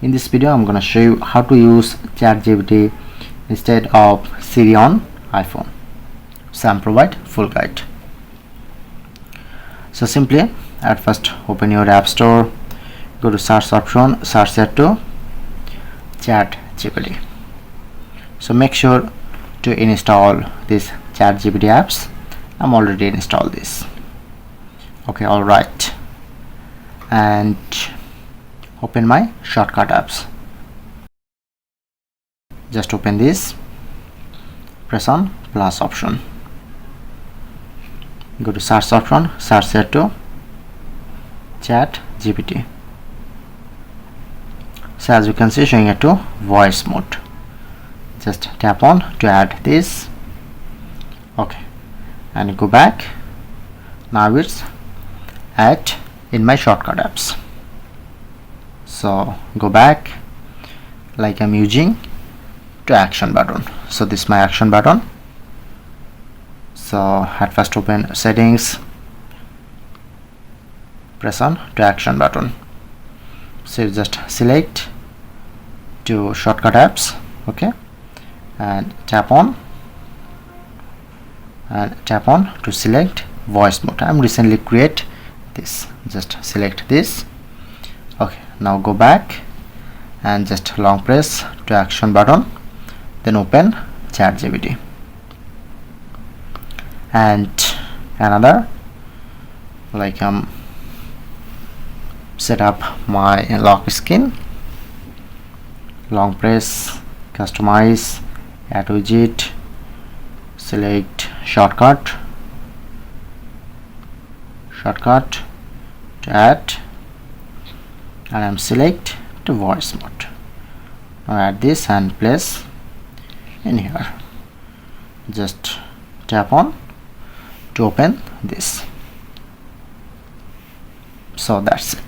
In this video I'm gonna show you how to use ChatGPT instead of Siri on iPhone. So I'm provide full guide. So simply at first open your app store, go to search option, search set to ChatGPT. So make sure to install this ChatGPT apps. I'm already installed this. Okay, all right, and open my shortcut apps. Just open this, press on plus option, go to search option, search set to ChatGPT. So as you can see, showing it to voice mode. Just tap on to add this. Okay, and go back. Now it's add in my shortcut apps. So go back like I'm using to action button. So this is my action button. So at first open settings, press on to action button. So you just select to shortcut apps, okay, and tap on to select voice mode. I'm recently create this, just select this. Okay, now go back and just long press to action button, then open ChatGPT. And another, like set up my lock screen, long press, customize, add widget, select shortcut to add, and I'm select to voice mode. Now add this and place in here. Just tap on to open this. So that's it.